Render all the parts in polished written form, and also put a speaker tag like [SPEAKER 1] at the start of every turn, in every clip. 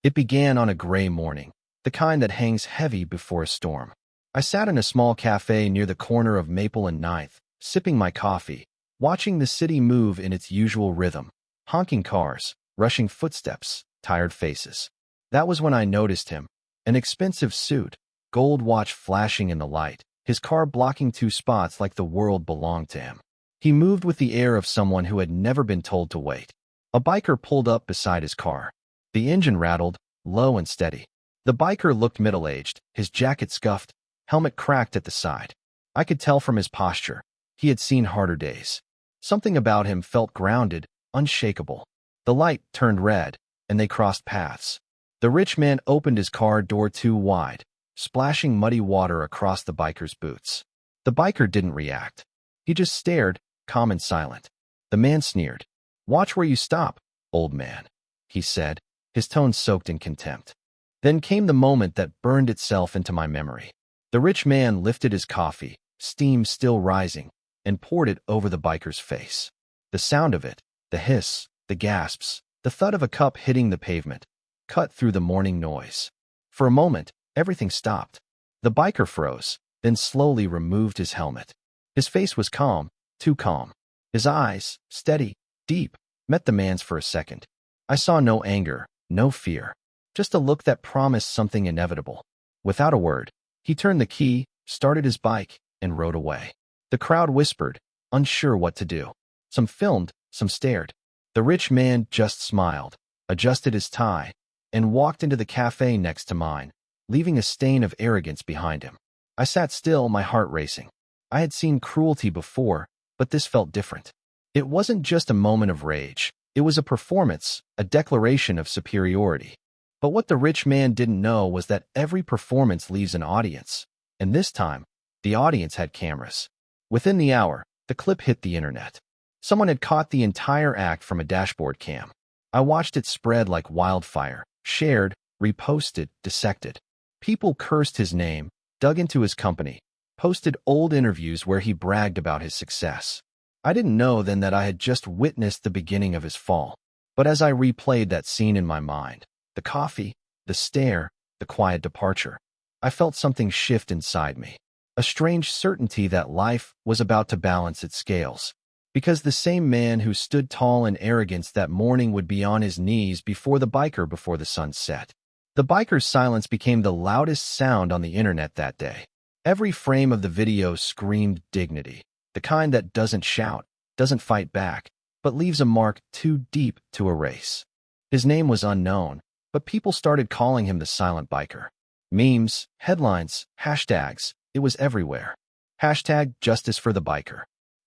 [SPEAKER 1] It began on a gray morning, the kind that hangs heavy before a storm. I sat in a small cafe near the corner of Maple and Ninth, sipping my coffee, watching the city move in its usual rhythm. Honking cars, rushing footsteps, tired faces. That was when I noticed him. An expensive suit, gold watch flashing in the light, his car blocking two spots like the world belonged to him. He moved with the air of someone who had never been told to wait. A biker pulled up beside his car. The engine rattled, low and steady. The biker looked middle-aged, his jacket scuffed, helmet cracked at the side. I could tell from his posture. He had seen harder days. Something about him felt grounded, unshakable. The light turned red, and they crossed paths. The rich man opened his car door too wide, splashing muddy water across the biker's boots. The biker didn't react. He just stared, calm and silent. The man sneered. "Watch where you stop, old man," he said, his tone soaked in contempt. Then came the moment that burned itself into my memory. The rich man lifted his coffee, steam still rising, and poured it over the biker's face. The sound of it, the hiss, the gasps, the thud of a cup hitting the pavement, cut through the morning noise. For a moment, everything stopped. The biker froze, then slowly removed his helmet. His face was calm, too calm. His eyes, steady, deep, met the man's for a second. I saw no anger, no fear, just a look that promised something inevitable. Without a word, he turned the key, started his bike, and rode away. The crowd whispered, unsure what to do. Some filmed, some stared. The rich man just smiled, adjusted his tie, and walked into the cafe next to mine, leaving a stain of arrogance behind him. I sat still, my heart racing. I had seen cruelty before, but this felt different. It wasn't just a moment of rage. It was a performance, a declaration of superiority. But what the rich man didn't know was that every performance leaves an audience. And this time, the audience had cameras. Within the hour, the clip hit the internet. Someone had caught the entire act from a dashboard cam. I watched it spread like wildfire, shared, reposted, dissected. People cursed his name, dug into his company, posted old interviews where he bragged about his success. I didn't know then that I had just witnessed the beginning of his fall. But as I replayed that scene in my mind, the coffee, the stare, the quiet departure, I felt something shift inside me. A strange certainty that life was about to balance its scales. Because the same man who stood tall in arrogance that morning would be on his knees before the sun set. The biker's silence became the loudest sound on the internet that day. Every frame of the video screamed dignity, the kind that doesn't shout, doesn't fight back, but leaves a mark too deep to erase. His name was unknown, but people started calling him the silent biker. Memes, headlines, hashtags, it was everywhere. Hashtag justice for the biker.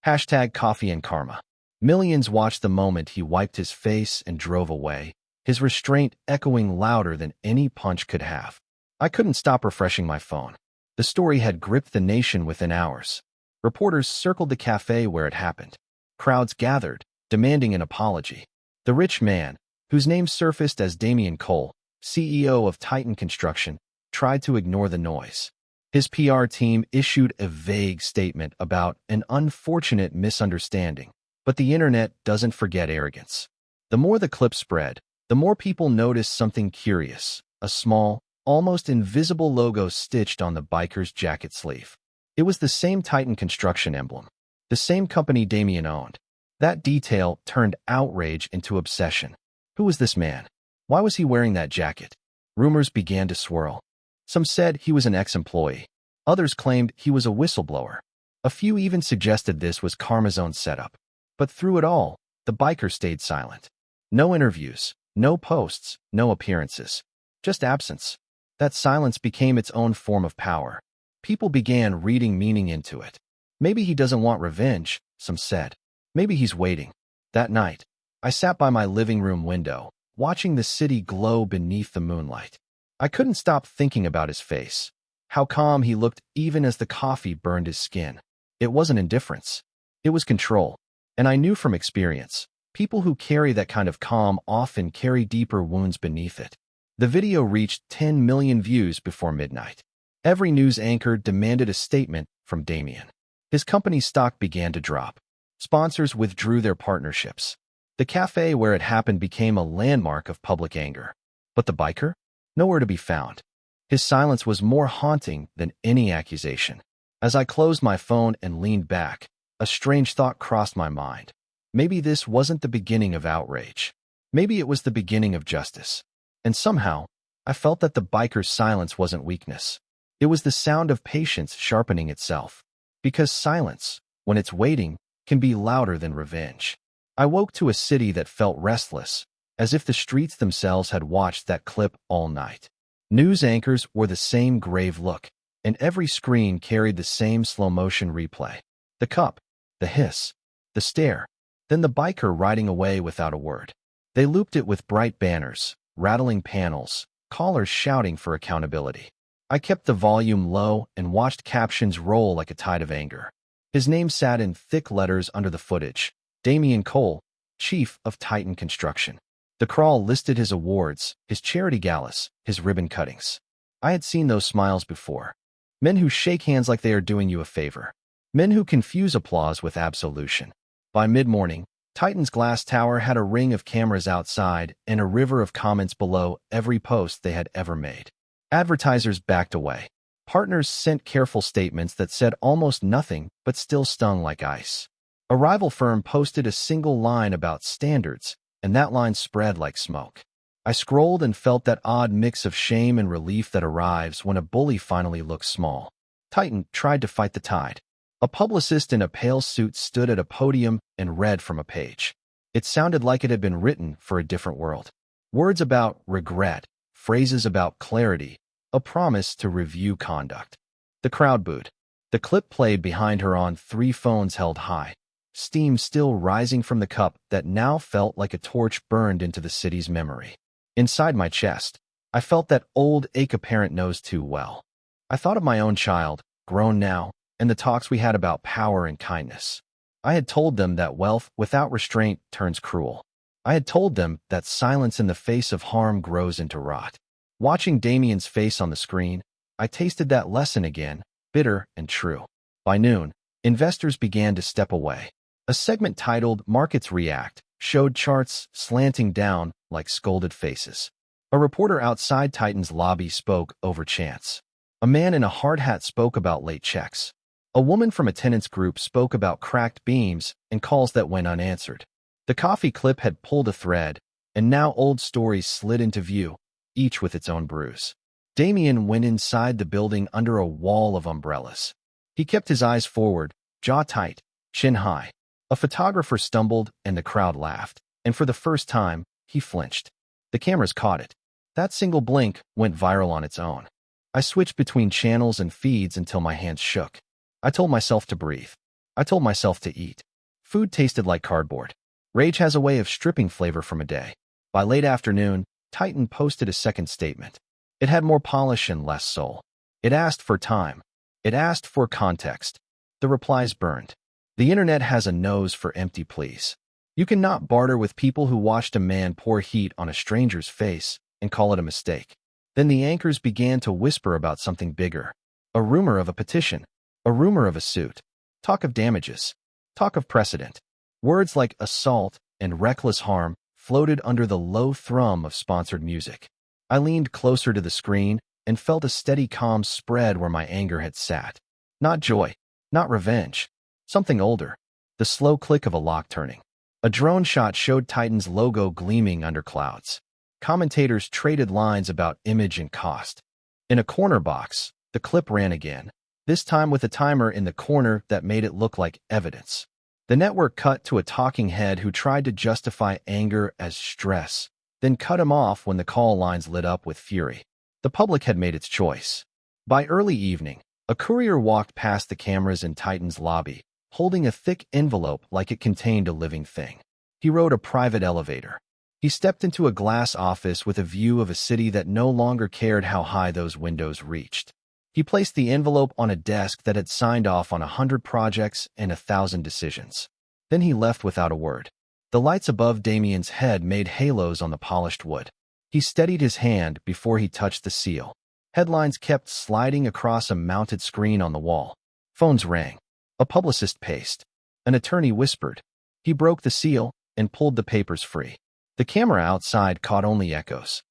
[SPEAKER 1] Hashtag coffee and karma. Millions watched the moment he wiped his face and drove away, his restraint echoing louder than any punch could have. I couldn't stop refreshing my phone. The story had gripped the nation within hours. Reporters circled the cafe where it happened. Crowds gathered, demanding an apology. The rich man, whose name surfaced as Damian Cole, CEO of Titan Construction, tried to ignore the noise. His PR team issued a vague statement about an unfortunate misunderstanding, but the internet doesn't forget arrogance. The more the clip spread, the more people noticed something curious, a small, almost invisible logo stitched on the biker's jacket sleeve. It was the same Titan Construction emblem, the same company Damian owned. That detail turned outrage into obsession. Who was this man? Why was he wearing that jacket? Rumors began to swirl. Some said he was an ex-employee. Others claimed he was a whistleblower. A few even suggested this was Karma's own setup. But through it all, the biker stayed silent. No interviews, no posts, no appearances. Just absence. That silence became its own form of power. People began reading meaning into it. Maybe he doesn't want revenge, some said. Maybe he's waiting. That night, I sat by my living room window, watching the city glow beneath the moonlight. I couldn't stop thinking about his face. How calm he looked even as the coffee burned his skin. It wasn't indifference. It was control. And I knew from experience, people who carry that kind of calm often carry deeper wounds beneath it. The video reached 10 million views before midnight. Every news anchor demanded a statement from Damian. His company's stock began to drop. Sponsors withdrew their partnerships. The cafe where it happened became a landmark of public anger. But the biker? Nowhere to be found. His silence was more haunting than any accusation. As I closed my phone and leaned back, a strange thought crossed my mind. Maybe this wasn't the beginning of outrage. Maybe it was the beginning of justice. And somehow, I felt that the biker's silence wasn't weakness. It was the sound of patience sharpening itself. Because silence, when it's waiting, can be louder than revenge. I woke to a city that felt restless, as if the streets themselves had watched that clip all night. News anchors wore the same grave look, and every screen carried the same slow-motion replay. The cup, the hiss, the stare, then the biker riding away without a word. They looped it with bright banners, rattling panels, callers shouting for accountability. I kept the volume low and watched captions roll like a tide of anger. His name sat in thick letters under the footage. Damian Cole, Chief of Titan Construction. The crawl listed his awards, his charity galas, his ribbon cuttings. I had seen those smiles before. Men who shake hands like they are doing you a favor. Men who confuse applause with absolution. By mid-morning, Titan's glass tower had a ring of cameras outside and a river of comments below every post they had ever made. Advertisers backed away. Partners sent careful statements that said almost nothing but still stung like ice. A rival firm posted a single line about standards, and that line spread like smoke. I scrolled and felt that odd mix of shame and relief that arrives when a bully finally looks small. Titan tried to fight the tide. A publicist in a pale suit stood at a podium and read from a page. It sounded like it had been written for a different world. Words about regret, phrases about clarity, a promise to review conduct. The crowd booed. The clip played behind her on 3 phones held high, steam still rising from the cup that now felt like a torch burned into the city's memory. Inside my chest, I felt that old ache a parent knows too well. I thought of my own child, grown now, and the talks we had about power and kindness. I had told them that wealth without restraint turns cruel. I had told them that silence in the face of harm grows into rot. Watching Damian's face on the screen, I tasted that lesson again, bitter and true. By noon, investors began to step away. A segment titled Markets React showed charts slanting down like scolded faces. A reporter outside Titan's lobby spoke over chance. A man in a hard hat spoke about late checks. A woman from a tenants group spoke about cracked beams and calls that went unanswered. The coffee clip had pulled a thread, and now old stories slid into view, each with its own bruise. Damian went inside the building under a wall of umbrellas. He kept his eyes forward, jaw tight, chin high. A photographer stumbled and the crowd laughed, and for the first time, he flinched. The cameras caught it. That single blink went viral on its own. I switched between channels and feeds until my hands shook. I told myself to breathe. I told myself to eat. Food tasted like cardboard. Rage has a way of stripping flavor from a day. By late afternoon, Titan posted a second statement. It had more polish and less soul. It asked for time. It asked for context. The replies burned. The internet has a nose for empty pleas. You cannot barter with people who watched a man pour heat on a stranger's face and call it a mistake. Then the anchors began to whisper about something bigger. A rumor of a petition. A rumor of a suit. Talk of damages. Talk of precedent. Words like assault and reckless harm floated under the low thrum of sponsored music. I leaned closer to the screen and felt a steady calm spread where my anger had sat. Not joy. Not revenge. Something older. The slow click of a lock turning. A drone shot showed Titan's logo gleaming under clouds. Commentators traded lines about image and cost. In a corner box, the clip ran again, this time with a timer in the corner that made it look like evidence. The network cut to a talking head who tried to justify anger as stress, then cut him off when the call lines lit up with fury. The public had made its choice. By early evening, a courier walked past the cameras in Titan's lobby, holding a thick envelope like it contained a living thing. He rode a private elevator. He stepped into a glass office with a view of a city that no longer cared how high those windows reached. He placed the envelope on a desk that had signed off on 100 projects and 1,000 decisions. Then he left without a word. The lights above Damian's head made halos on the polished wood. He steadied his hand before he touched the seal. Headlines kept sliding across a mounted screen on the wall. Phones rang. A publicist paced. An attorney whispered. He broke the seal and pulled the papers free. The camera outside caught only echoes.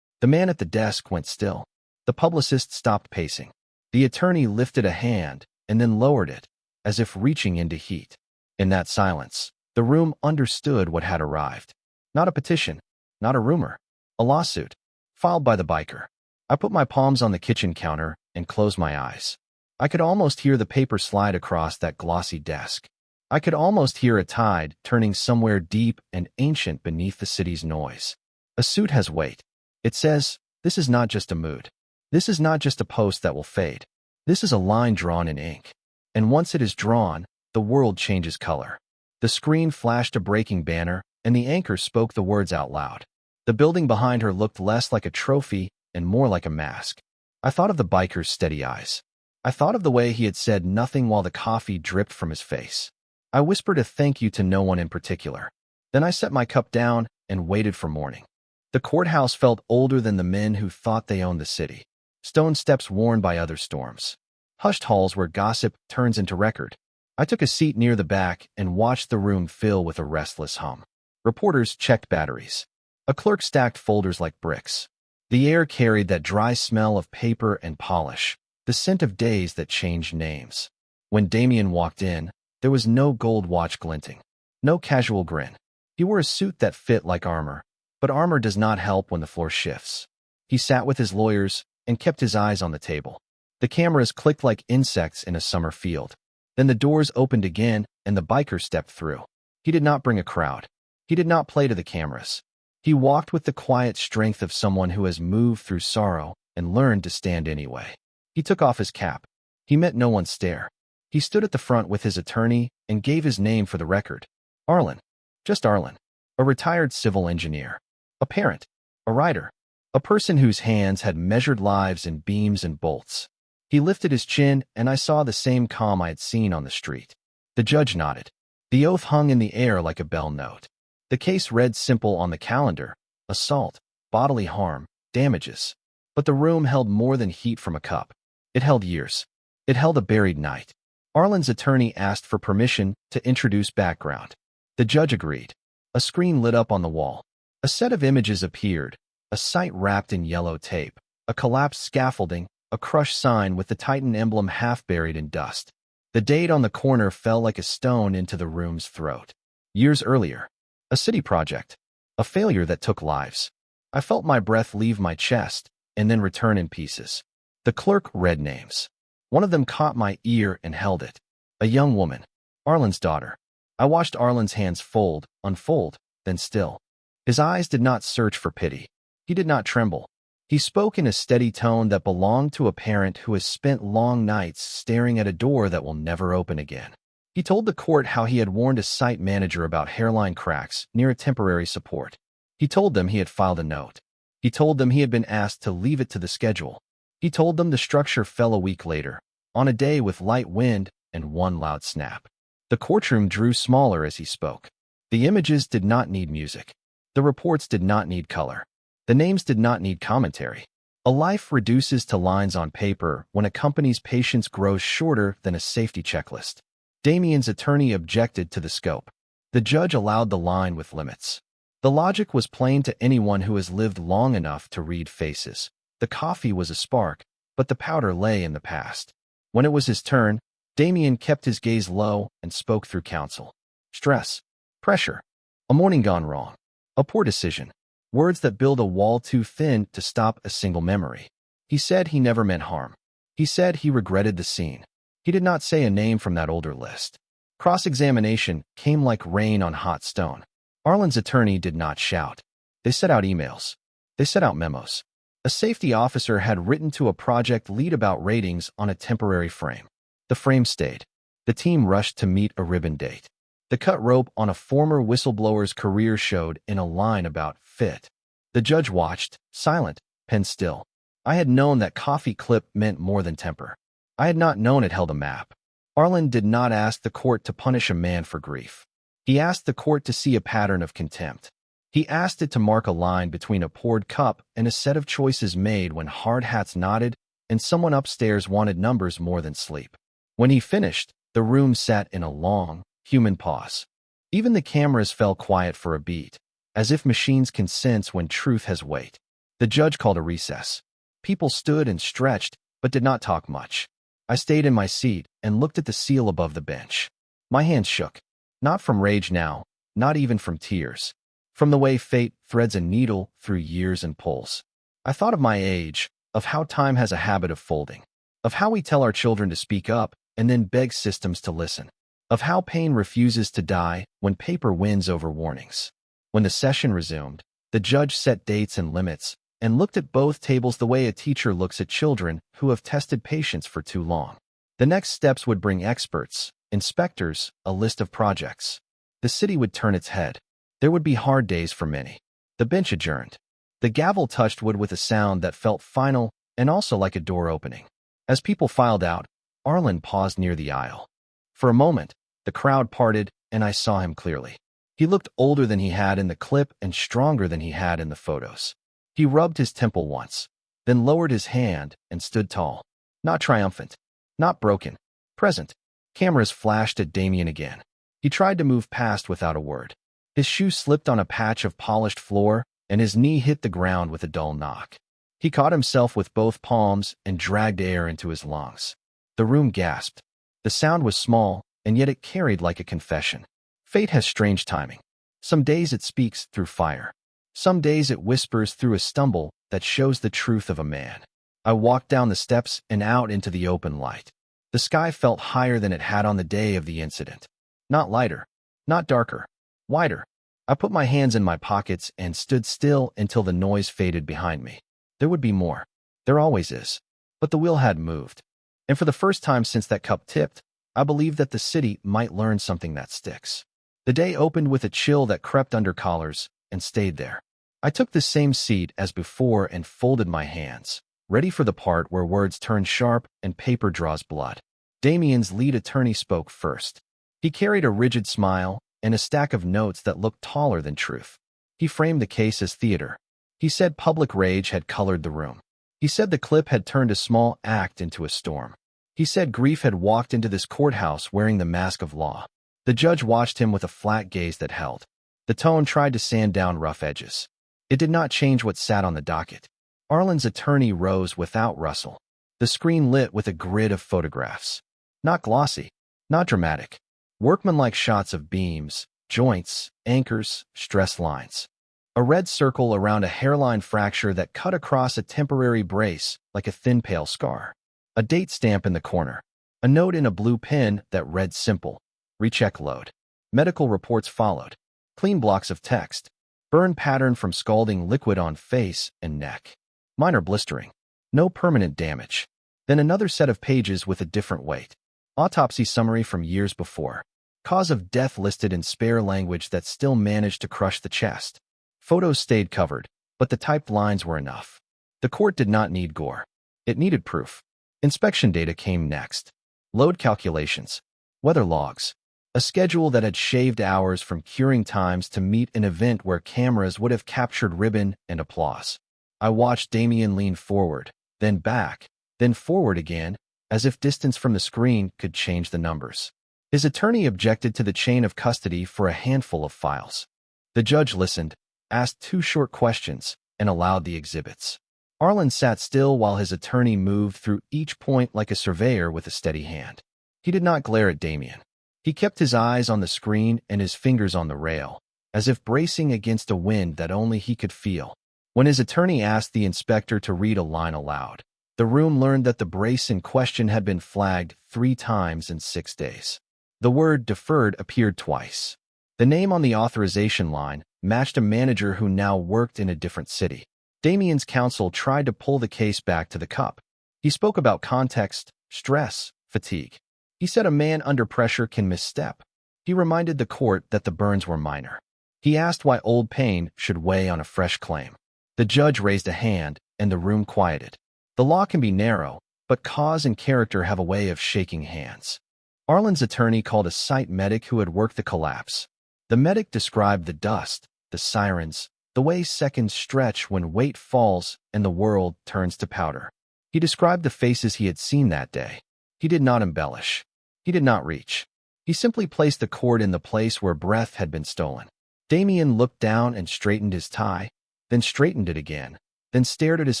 [SPEAKER 1] The man at the desk went still. The publicist stopped pacing. The attorney lifted a hand and then lowered it, as if reaching into heat. In that silence, the room understood what had arrived. Not a petition, not a rumor, a lawsuit, filed by the biker. I put my palms on the kitchen counter and closed my eyes. I could almost hear the paper slide across that glossy desk. I could almost hear a tide turning somewhere deep and ancient beneath the city's noise. A suit has weight. It says, this is not just a mood. This is not just a post that will fade. This is a line drawn in ink. And once it is drawn, the world changes color. The screen flashed a breaking banner, and the anchor spoke the words out loud. The building behind her looked less like a trophy and more like a mask. I thought of the biker's steady eyes. I thought of the way he had said nothing while the coffee dripped from his face. I whispered a thank you to no one in particular. Then I set my cup down and waited for morning. The courthouse felt older than the men who thought they owned the city. Stone steps worn by other storms. Hushed halls where gossip turns into record. I took a seat near the back and watched the room fill with a restless hum. Reporters checked batteries. A clerk stacked folders like bricks. The air carried that dry smell of paper and polish, the scent of days that changed names. When Damien walked in, there was no gold watch glinting, no casual grin. He wore a suit that fit like armor, but armor does not help when the floor shifts. He sat with his lawyers and kept his eyes on the table. The cameras clicked like insects in a summer field. Then the doors opened again and the biker stepped through. He did not bring a crowd. He did not play to the cameras. He walked with the quiet strength of someone who has moved through sorrow and learned to stand anyway. He took off his cap. He met no one's stare. He stood at the front with his attorney and gave his name for the record. Arlen. Just Arlen. A retired civil engineer. A parent. A writer. A person whose hands had measured lives in beams and bolts. He lifted his chin, and I saw the same calm I had seen on the street. The judge nodded. The oath hung in the air like a bell note. The case read simple on the calendar: assault, bodily harm, damages. But the room held more than heat from a cup. It held years. It held a buried night. Arlen's attorney asked for permission to introduce background. The judge agreed. A screen lit up on the wall. A set of images appeared, a site wrapped in yellow tape, a collapsed scaffolding, a crushed sign with the Titan emblem half buried in dust. The date on the corner fell like a stone into the room's throat. Years earlier. A city project. A failure that took lives. I felt my breath leave my chest and then return in pieces. The clerk read names. One of them caught my ear and held it. A young woman. Arlen's daughter. I watched Arlen's hands fold, unfold, then still. His eyes did not search for pity. He did not tremble. He spoke in a steady tone that belonged to a parent who has spent long nights staring at a door that will never open again. He told the court how he had warned a site manager about hairline cracks near a temporary support. He told them he had filed a note. He told them he had been asked to leave it to the schedule. He told them the structure fell a week later, on a day with light wind and one loud snap. The courtroom drew smaller as he spoke. The images did not need music. The reports did not need color. The names did not need commentary. A life reduces to lines on paper when a company's patience grows shorter than a safety checklist. Damien's attorney objected to the scope. The judge allowed the line with limits. The logic was plain to anyone who has lived long enough to read faces. The coffee was a spark, but the powder lay in the past. When it was his turn, Damien kept his gaze low and spoke through counsel. Stress. Pressure. A morning gone wrong. A poor decision. Words that build a wall too thin to stop a single memory. He said he never meant harm. He said he regretted the scene. He did not say a name from that older list. Cross-examination came like rain on hot stone. Arlen's attorney did not shout. They set out emails. They set out memos. A safety officer had written to a project lead about ratings on a temporary frame. The frame stayed. The team rushed to meet a ribbon date. The cut rope on a former whistleblower's career showed in a line about fit. The judge watched, silent, pen still. I had known that coffee clip meant more than temper. I had not known it held a map. Arlen did not ask the court to punish a man for grief. He asked the court to see a pattern of contempt. He asked it to mark a line between a poured cup and a set of choices made when hard hats nodded and someone upstairs wanted numbers more than sleep. When he finished, the room sat in a long, human pause. Even the cameras fell quiet for a beat, as if machines can sense when truth has weight. The judge called a recess. People stood and stretched, but did not talk much. I stayed in my seat and looked at the seal above the bench. My hands shook. Not from rage now, not even from tears. From the way fate threads a needle through years and pulls. I thought of my age, of how time has a habit of folding, of how we tell our children to speak up and then beg systems to listen, of how pain refuses to die when paper wins over warnings. When the session resumed, the judge set dates and limits and looked at both tables the way a teacher looks at children who have tested patience for too long. The next steps would bring experts, inspectors, a list of projects. The city would turn its head. There would be hard days for many. The bench adjourned. The gavel touched wood with a sound that felt final and also like a door opening. As people filed out, Arlen paused near the aisle. For a moment, the crowd parted and I saw him clearly. He looked older than he had in the clip and stronger than he had in the photos. He rubbed his temple once, then lowered his hand and stood tall. Not triumphant, not broken, present. Cameras flashed at Damien again. He tried to move past without a word. His shoe slipped on a patch of polished floor, and his knee hit the ground with a dull knock. He caught himself with both palms and dragged air into his lungs. The room gasped. The sound was small, and yet it carried like a confession. Fate has strange timing. Some days it speaks through fire. Some days it whispers through a stumble that shows the truth of a man. I walked down the steps and out into the open light. The sky felt higher than it had on the day of the incident. Not lighter, not darker, wider. I put my hands in my pockets and stood still until the noise faded behind me. There would be more. There always is. But the wheel had moved. And for the first time since that cup tipped, I believed that the city might learn something that sticks. The day opened with a chill that crept under collars and stayed there. I took the same seat as before and folded my hands, ready for the part where words turn sharp and paper draws blood. Damien's lead attorney spoke first. He carried a rigid smile and a stack of notes that looked taller than truth. He framed the case as theater. He said public rage had colored the room. He said the clip had turned a small act into a storm. He said grief had walked into this courthouse wearing the mask of law. The judge watched him with a flat gaze that held. The tone tried to sand down rough edges. It did not change what sat on the docket. Arlen's attorney rose without rustle. The screen lit with a grid of photographs. Not glossy, not dramatic. Workmanlike shots of beams, joints, anchors, stress lines. A red circle around a hairline fracture that cut across a temporary brace like a thin pale scar. A date stamp in the corner. A note in a blue pen that read simple. Recheck load. Medical reports followed. Clean blocks of text. Burn pattern from scalding liquid on face and neck. Minor blistering. No permanent damage. Then another set of pages with a different weight. Autopsy summary from years before. Cause of death listed in spare language that still managed to crush the chest. Photos stayed covered, but the typed lines were enough. The court did not need gore. It needed proof. Inspection data came next. Load calculations. Weather logs. A schedule that had shaved hours from curing times to meet an event where cameras would have captured ribbon and applause. I watched Damien lean forward, then back, then forward again, as if distance from the screen could change the numbers. His attorney objected to the chain of custody for a handful of files. The judge listened, asked 2 short questions, and allowed the exhibits. Arlen sat still while his attorney moved through each point like a surveyor with a steady hand. He did not glare at Damien. He kept his eyes on the screen and his fingers on the rail, as if bracing against a wind that only he could feel. When his attorney asked the inspector to read a line aloud, the room learned that the brace in question had been flagged 3 times in 6 days. The word deferred appeared twice. The name on the authorization line matched a manager who now worked in a different city. Damien's counsel tried to pull the case back to the cup. He spoke about context, stress, fatigue. He said a man under pressure can misstep. He reminded the court that the burns were minor. He asked why old pain should weigh on a fresh claim. The judge raised a hand, and the room quieted. The law can be narrow, but cause and character have a way of shaking hands. Arlen's attorney called a site medic who had worked the collapse. The medic described the dust, the sirens, the way seconds stretch when weight falls and the world turns to powder. He described the faces he had seen that day. He did not embellish. He did not reach. He simply placed the cord in the place where breath had been stolen. Damien looked down and straightened his tie, then straightened it again. then stared at his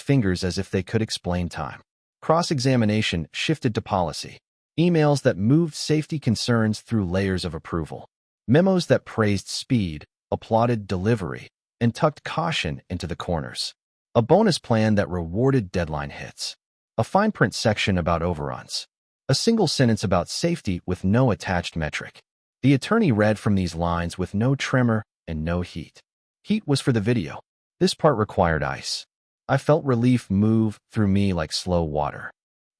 [SPEAKER 1] fingers as if they could explain time. Cross-examination shifted to policy. Emails that moved safety concerns through layers of approval. Memos that praised speed, applauded delivery, and tucked caution into the corners. A bonus plan that rewarded deadline hits. A fine print section about overruns. A single sentence about safety with no attached metric. The attorney read from these lines with no tremor and no heat. Heat was for the video. This part required ice. I felt relief move through me like slow water.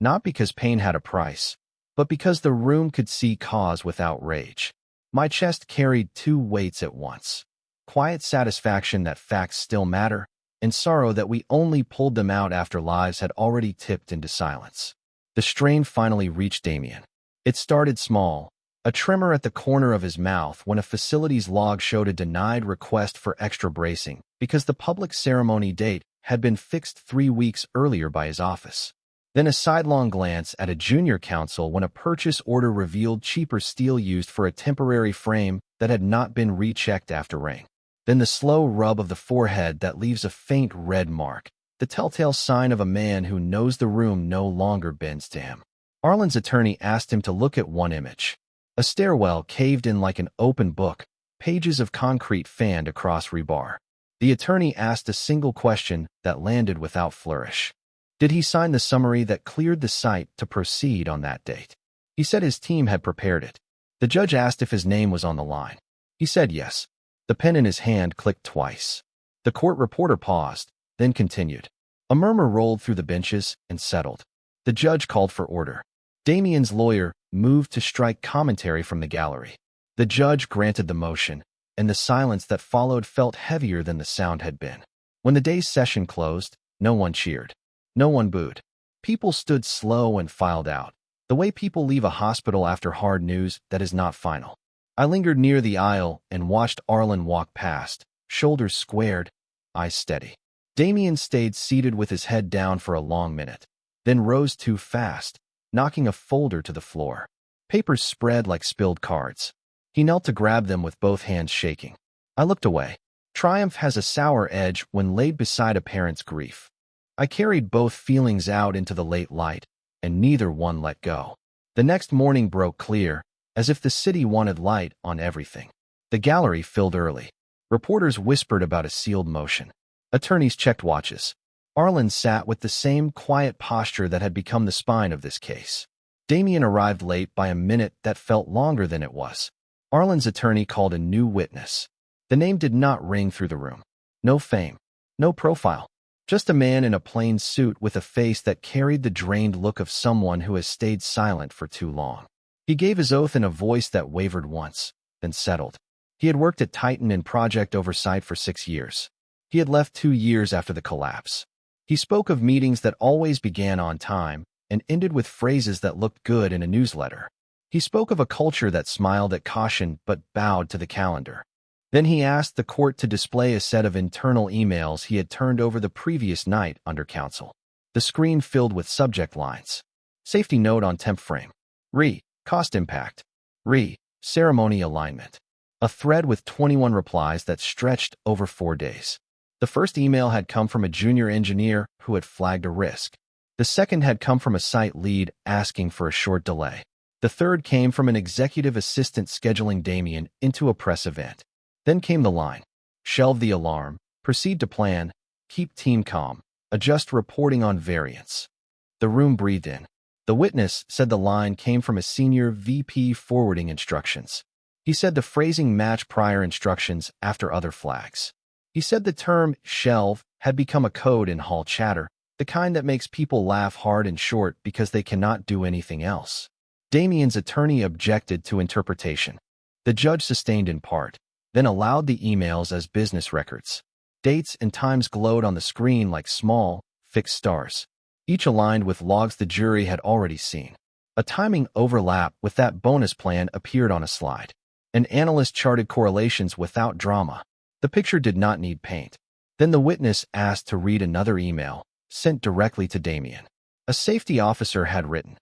[SPEAKER 1] Not because pain had a price, but because the room could see cause without rage. My chest carried two weights at once. Quiet satisfaction that facts still matter, and sorrow that we only pulled them out after lives had already tipped into silence. The strain finally reached Damien. It started small, a tremor at the corner of his mouth when a facilities log showed a denied request for extra bracing because the public ceremony date had been fixed 3 weeks earlier by his office. Then a sidelong glance at a junior counsel when a purchase order revealed cheaper steel used for a temporary frame that had not been rechecked after ring. Then the slow rub of the forehead that leaves a faint red mark, the telltale sign of a man who knows the room no longer bends to him. Arlen's attorney asked him to look at one image. A stairwell caved in like an open book, pages of concrete fanned across rebar. The attorney asked a single question that landed without flourish. Did he sign the summary that cleared the site to proceed on that date? He said his team had prepared it. The judge asked if his name was on the line. He said yes. The pen in his hand clicked twice. The court reporter paused, then continued. A murmur rolled through the benches and settled. The judge called for order. Damien's lawyer moved to strike commentary from the gallery. The judge granted the motion, and the silence that followed felt heavier than the sound had been. When the day's session closed, no one cheered. No one booed. People stood slow and filed out, the way people leave a hospital after hard news that is not final. I lingered near the aisle and watched Arlen walk past, shoulders squared, eyes steady. Damien stayed seated with his head down for a long minute, then rose too fast, knocking a folder to the floor. Papers spread like spilled cards. He knelt to grab them with both hands shaking. I looked away. Triumph has a sour edge when laid beside a parent's grief. I carried both feelings out into the late light, and neither one let go. The next morning broke clear, as if the city wanted light on everything. The gallery filled early. Reporters whispered about a sealed motion. Attorneys checked watches. Arlen sat with the same quiet posture that had become the spine of this case. Damien arrived late by a minute that felt longer than it was. Arlen's attorney called a new witness. The name did not ring through the room. No fame. No profile. Just a man in a plain suit with a face that carried the drained look of someone who has stayed silent for too long. He gave his oath in a voice that wavered once, then settled. He had worked at Titan in project oversight for 6 years. He had left 2 years after the collapse. He spoke of meetings that always began on time and ended with phrases that looked good in a newsletter. He spoke of a culture that smiled at caution but bowed to the calendar. Then he asked the court to display a set of internal emails he had turned over the previous night under counsel. The screen filled with subject lines. Safety note on temp frame. Cost impact. Ceremony alignment. A thread with 21 replies that stretched over 4 days. The first email had come from a junior engineer who had flagged a risk. The second had come from a site lead asking for a short delay. The third came from an executive assistant scheduling Damien into a press event. Then came the line. Shelve the alarm, proceed to plan, keep team calm, adjust reporting on variance. The room breathed in. The witness said the line came from a senior VP forwarding instructions. He said the phrasing matched prior instructions after other flags. He said the term shelve had become a code in hall chatter, the kind that makes people laugh hard and short because they cannot do anything else. Damien's attorney objected to interpretation. The judge sustained in part, then allowed the emails as business records. Dates and times glowed on the screen like small, fixed stars, each aligned with logs the jury had already seen. A timing overlap with that bonus plan appeared on a slide. An analyst charted correlations without drama. The picture did not need paint. Then the witness asked to read another email, sent directly to Damien. A safety officer had written,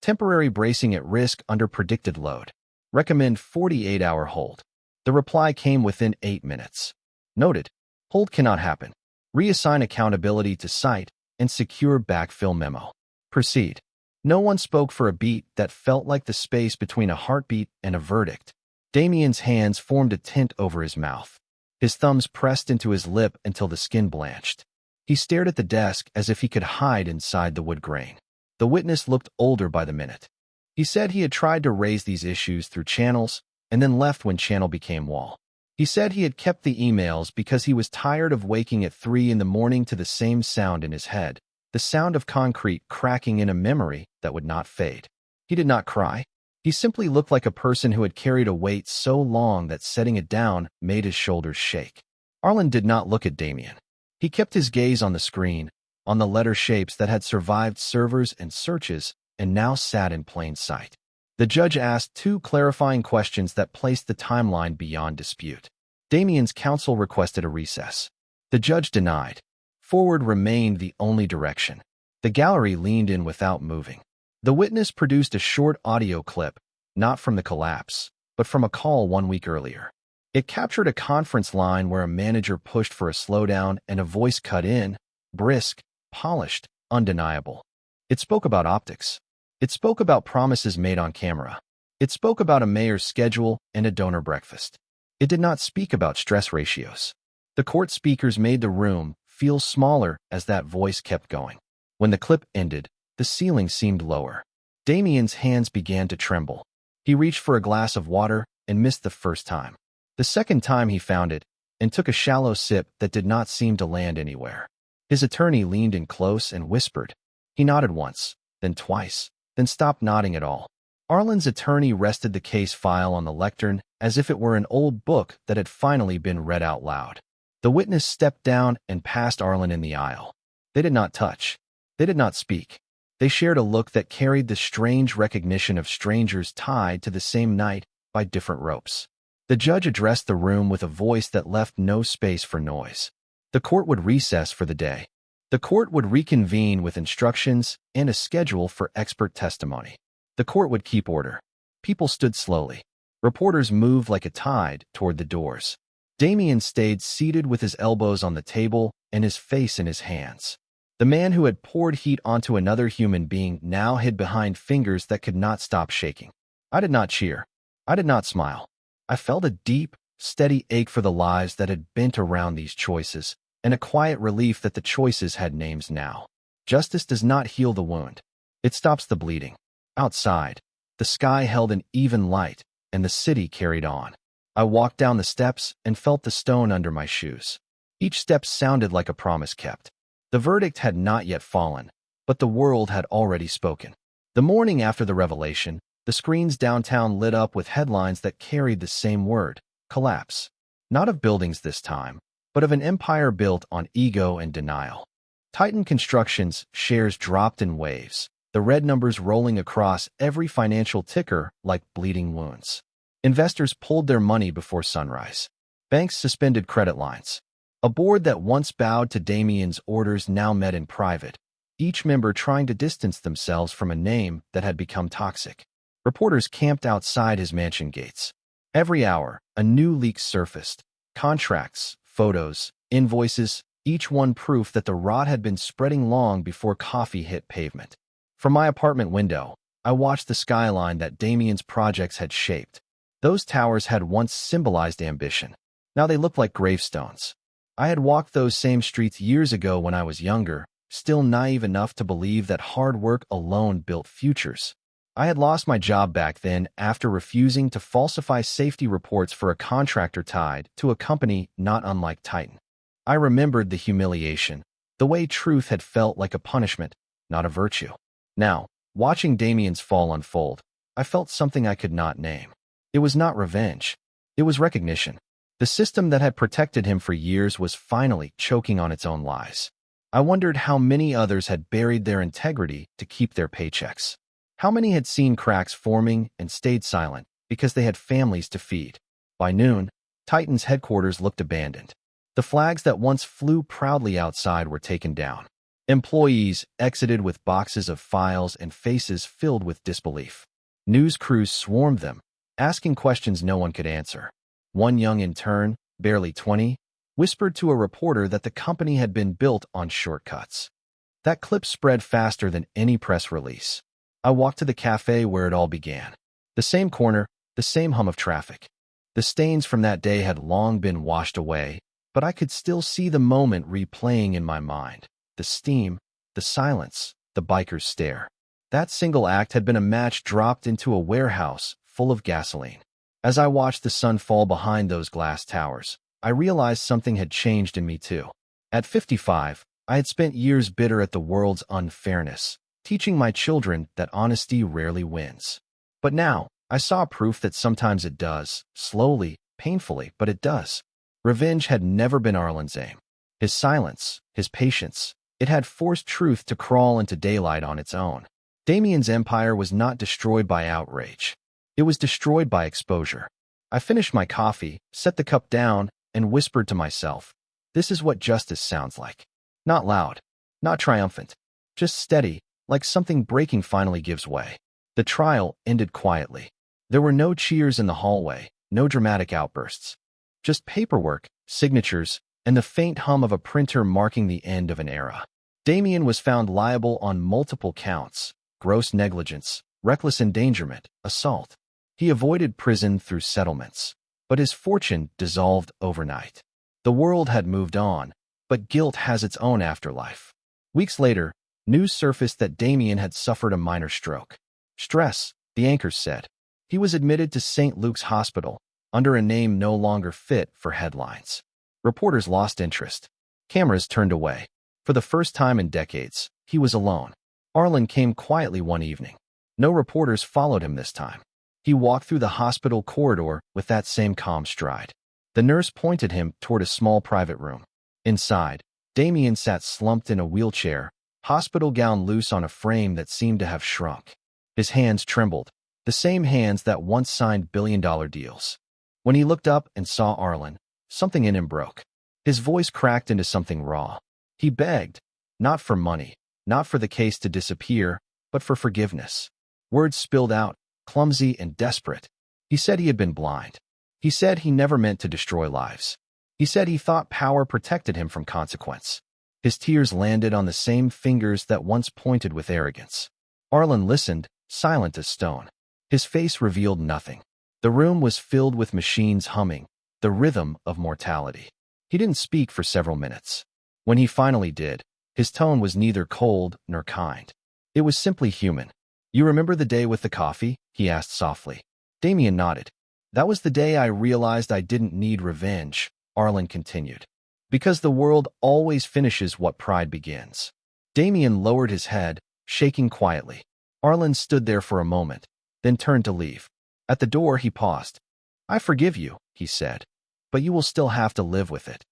[SPEAKER 1] temporary bracing at risk under predicted load. Recommend 48-hour hold. The reply came within 8 minutes. Noted, hold cannot happen. Reassign accountability to site and secure backfill memo. Proceed. No one spoke for a beat that felt like the space between a heartbeat and a verdict. Damien's hands formed a tint over his mouth. His thumbs pressed into his lip until the skin blanched. He stared at the desk as if he could hide inside the wood grain. The witness looked older by the minute. He said he had tried to raise these issues through channels and then left when channel became wall. He said he had kept the emails because he was tired of waking at 3 in the morning to the same sound in his head, the sound of concrete cracking in a memory that would not fade. He did not cry. He simply looked like a person who had carried a weight so long that setting it down made his shoulders shake. Arlen did not look at Damien. He kept his gaze on the screen, on the letter shapes that had survived servers and searches and now sat in plain sight. The judge asked 2 clarifying questions that placed the timeline beyond dispute. Damien's counsel requested a recess. The judge denied. Forward remained the only direction. The gallery leaned in without moving. The witness produced a short audio clip, not from the collapse, but from a call 1 week earlier. It captured a conference line where a manager pushed for a slowdown and a voice cut in, brisk, polished, undeniable. It spoke about optics. It spoke about promises made on camera. It spoke about a mayor's schedule and a donor breakfast. It did not speak about stress ratios. The court speakers made the room feel smaller as that voice kept going. When the clip ended, the ceiling seemed lower. Damien's hands began to tremble. He reached for a glass of water and missed the first time. The second time he found it and took a shallow sip that did not seem to land anywhere. His attorney leaned in close and whispered. He nodded once, then twice, then stopped nodding at all. Arlen's attorney rested the case file on the lectern as if it were an old book that had finally been read out loud. The witness stepped down and passed Arlen in the aisle. They did not touch. They did not speak. They shared a look that carried the strange recognition of strangers tied to the same night by different ropes. The judge addressed the room with a voice that left no space for noise. The court would recess for the day. The court would reconvene with instructions and a schedule for expert testimony. The court would keep order. People stood slowly. Reporters moved like a tide toward the doors. Damien stayed seated with his elbows on the table and his face in his hands. The man who had poured heat onto another human being now hid behind fingers that could not stop shaking. I did not cheer. I did not smile. I felt a deep, steady ache for the lives that had bent around these choices, and a quiet relief that the choices had names now. Justice does not heal the wound. It stops the bleeding. Outside, the sky held an even light, and the city carried on. I walked down the steps and felt the stone under my shoes. Each step sounded like a promise kept. The verdict had not yet fallen, but the world had already spoken. The morning after the revelation, the screens downtown lit up with headlines that carried the same word, collapse. Not of buildings this time, but of an empire built on ego and denial. Titan Construction's shares dropped in waves, the red numbers rolling across every financial ticker like bleeding wounds. Investors pulled their money before sunrise. Banks suspended credit lines. A board that once bowed to Damien's orders now met in private, each member trying to distance themselves from a name that had become toxic. Reporters camped outside his mansion gates. Every hour, a new leak surfaced. Contracts, photos, invoices, each one proof that the rot had been spreading long before coffee hit pavement. From my apartment window, I watched the skyline that Damien's projects had shaped. Those towers had once symbolized ambition. Now they looked like gravestones. I had walked those same streets years ago when I was younger, still naive enough to believe that hard work alone built futures. I had lost my job back then after refusing to falsify safety reports for a contractor tied to a company not unlike Titan. I remembered the humiliation, the way truth had felt like a punishment, not a virtue. Now, watching Damien's fall unfold, I felt something I could not name. It was not revenge. It was recognition. The system that had protected him for years was finally choking on its own lies. I wondered how many others had buried their integrity to keep their paychecks. How many had seen cracks forming and stayed silent because they had families to feed. By noon, Titan's headquarters looked abandoned. The flags that once flew proudly outside were taken down. Employees exited with boxes of files and faces filled with disbelief. News crews swarmed them, asking questions no one could answer. One young intern, barely 20, whispered to a reporter that the company had been built on shortcuts. That clip spread faster than any press release. I walked to the cafe where it all began. The same corner, the same hum of traffic. The stains from that day had long been washed away, but I could still see the moment replaying in my mind. The steam, the silence, the biker's stare. That single act had been a match dropped into a warehouse full of gasoline. As I watched the sun fall behind those glass towers, I realized something had changed in me too. At 55, I had spent years bitter at the world's unfairness, teaching my children that honesty rarely wins. But now, I saw proof that sometimes it does, slowly, painfully, but it does. Revenge had never been Arlen's aim. His silence, his patience, it had forced truth to crawl into daylight on its own. Damien's empire was not destroyed by outrage. It was destroyed by exposure. I finished my coffee, set the cup down, and whispered to myself, this is what justice sounds like. Not loud, not triumphant, just steady, like something breaking finally gives way. The trial ended quietly. There were no cheers in the hallway, no dramatic outbursts. Just paperwork, signatures, and the faint hum of a printer marking the end of an era. Damien was found liable on multiple counts: gross negligence, reckless endangerment, assault. He avoided prison through settlements, but his fortune dissolved overnight. The world had moved on, but guilt has its own afterlife. Weeks later, news surfaced that Damien had suffered a minor stroke. Stress, the anchors said. He was admitted to St. Luke's Hospital, under a name no longer fit for headlines. Reporters lost interest. Cameras turned away. For the first time in decades, he was alone. Arlen came quietly one evening. No reporters followed him this time. He walked through the hospital corridor with that same calm stride. The nurse pointed him toward a small private room. Inside, Damien sat slumped in a wheelchair, hospital gown loose on a frame that seemed to have shrunk. His hands trembled, the same hands that once signed billion-dollar deals. When he looked up and saw Arlen, something in him broke. His voice cracked into something raw. He begged, not for money, not for the case to disappear, but for forgiveness. Words spilled out, clumsy and desperate. He said he had been blind. He said he never meant to destroy lives. He said he thought power protected him from consequence. His tears landed on the same fingers that once pointed with arrogance. Arlen listened, silent as stone. His face revealed nothing. The room was filled with machines humming, the rhythm of mortality. He didn't speak for several minutes. When he finally did, his tone was neither cold nor kind. It was simply human. You remember the day with the coffee? He asked softly. Damien nodded. That was the day I realized I didn't need revenge, Arlen continued. Because the world always finishes what pride begins. Damien lowered his head, shaking quietly. Arlen stood there for a moment, then turned to leave. At the door, he paused. I forgive you, he said, but you will still have to live with it.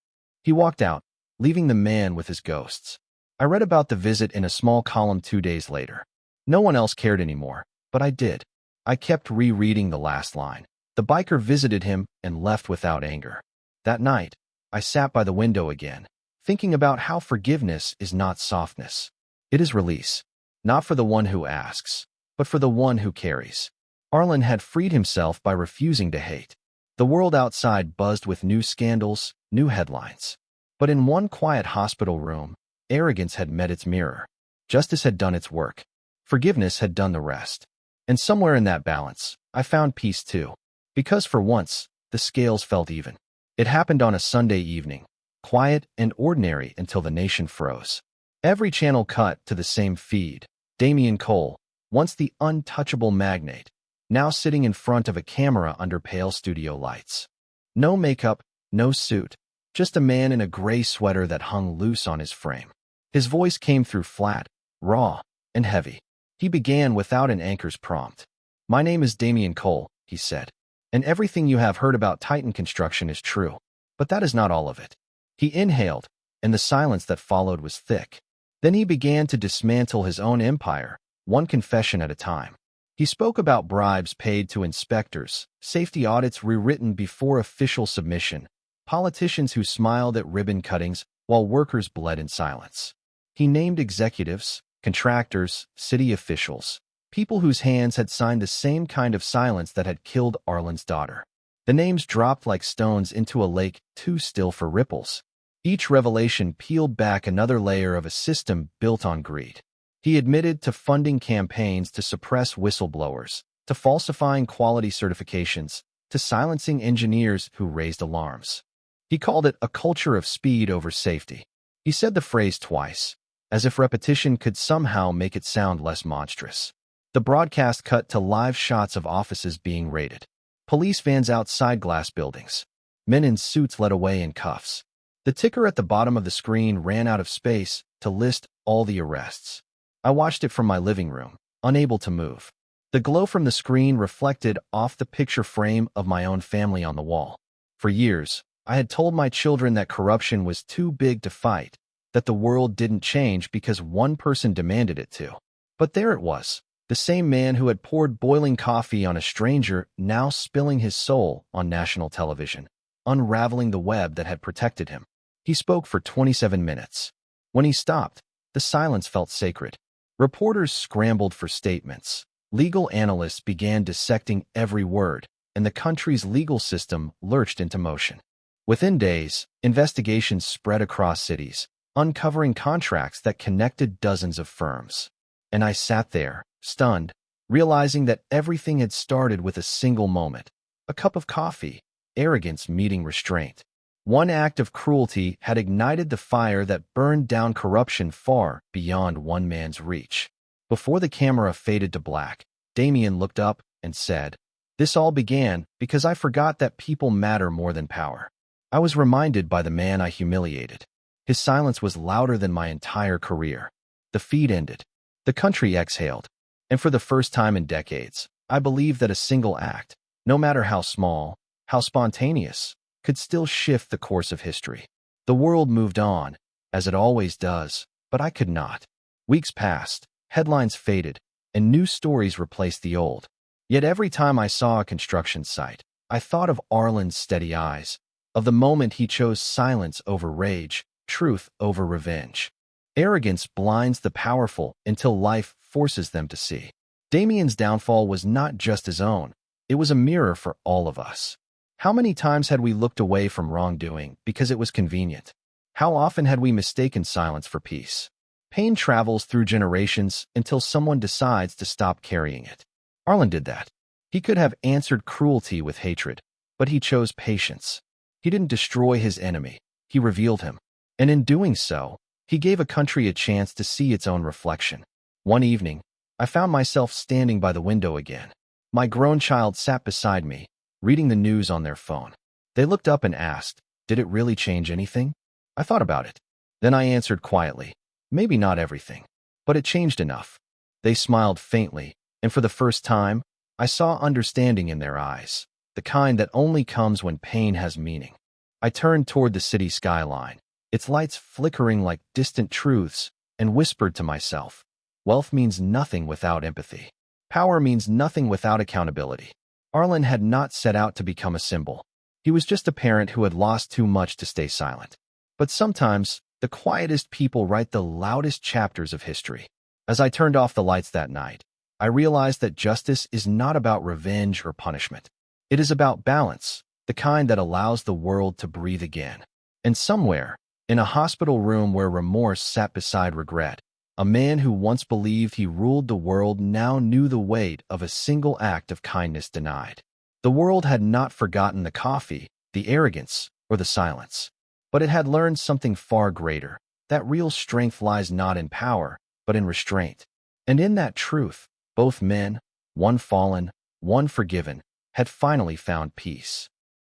[SPEAKER 1] He walked out, leaving the man with his ghosts. I read about the visit in a small column 2 days later. No one else cared anymore, but I did. I kept rereading the last line. The biker visited him and left without anger. That night, I sat by the window again, thinking about how forgiveness is not softness. It is release, not for the one who asks, but for the one who carries. Arlen had freed himself by refusing to hate. The world outside buzzed with new scandals, new headlines. But in one quiet hospital room, arrogance had met its mirror. Justice had done its work. Forgiveness had done the rest. And somewhere in that balance, I found peace too. Because for once, the scales felt even. It happened on a Sunday evening, quiet and ordinary until the nation froze. Every channel cut to the same feed. Damien Cole, once the untouchable magnate, now sitting in front of a camera under pale studio lights. No makeup, no suit, just a man in a gray sweater that hung loose on his frame. His voice came through flat, raw, and heavy. He began without an anchor's prompt. My name is Damien Cole, he said, and everything you have heard about Titan construction is true. But that is not all of it. He inhaled, and the silence that followed was thick. Then he began to dismantle his own empire, one confession at a time. He spoke about bribes paid to inspectors, safety audits rewritten before official submission, politicians who smiled at ribbon cuttings while workers bled in silence. He named executives, contractors, city officials, people whose hands had signed the same kind of silence that had killed Arlen's daughter. The names dropped like stones into a lake too still for ripples. Each revelation peeled back another layer of a system built on greed. He admitted to funding campaigns to suppress whistleblowers, to falsifying quality certifications, to silencing engineers who raised alarms. He called it a culture of speed over safety. He said the phrase twice, as if repetition could somehow make it sound less monstrous. The broadcast cut to live shots of offices being raided. Police vans outside glass buildings. Men in suits led away in cuffs. The ticker at the bottom of the screen ran out of space to list all the arrests. I watched it from my living room, unable to move. The glow from the screen reflected off the picture frame of my own family on the wall. For years, I had told my children that corruption was too big to fight, that the world didn't change because one person demanded it to. But there it was. The same man who had poured boiling coffee on a stranger now spilling his soul on national television, unraveling the web that had protected him. He spoke for 27 minutes. When he stopped, the silence felt sacred. Reporters scrambled for statements. Legal analysts began dissecting every word, and the country's legal system lurched into motion. Within days, investigations spread across cities, uncovering contracts that connected dozens of firms. And I sat there, stunned, realizing that everything had started with a single moment. A cup of coffee, arrogance meeting restraint. One act of cruelty had ignited the fire that burned down corruption far beyond one man's reach. Before the camera faded to black, Damien looked up and said, "This all began because I forgot that people matter more than power." I was reminded by the man I humiliated. His silence was louder than my entire career. The feed ended. The country exhaled. And for the first time in decades, I believed that a single act, no matter how small, how spontaneous, could still shift the course of history. The world moved on, as it always does, but I could not. Weeks passed, headlines faded, and new stories replaced the old. Yet every time I saw a construction site, I thought of Arlen's steady eyes, of the moment he chose silence over rage, truth over revenge. Arrogance blinds the powerful until life forces them to see. Damien's downfall was not just his own. It was a mirror for all of us. How many times had we looked away from wrongdoing because it was convenient? How often had we mistaken silence for peace? Pain travels through generations until someone decides to stop carrying it. Arlen did that. He could have answered cruelty with hatred, but he chose patience. He didn't destroy his enemy. He revealed him. And in doing so, he gave a country a chance to see its own reflection. One evening, I found myself standing by the window again. My grown child sat beside me, reading the news on their phone. They looked up and asked, "Did it really change anything?" I thought about it. Then I answered quietly, "Maybe not everything, but it changed enough." They smiled faintly, and for the first time, I saw understanding in their eyes, the kind that only comes when pain has meaning. I turned toward the city skyline, its lights flickering like distant truths, and whispered to myself, "Wealth means nothing without empathy. Power means nothing without accountability." Arlen had not set out to become a symbol. He was just a parent who had lost too much to stay silent. But sometimes, the quietest people write the loudest chapters of history. As I turned off the lights that night, I realized that justice is not about revenge or punishment. It is about balance, the kind that allows the world to breathe again. And somewhere, in a hospital room where remorse sat beside regret, a man who once believed he ruled the world now knew the weight of a single act of kindness denied. The world had not forgotten the coffee, the arrogance, or the silence. But it had learned something far greater, that real strength lies not in power, but in restraint. And in that truth, both men, one fallen, one forgiven, had finally found peace.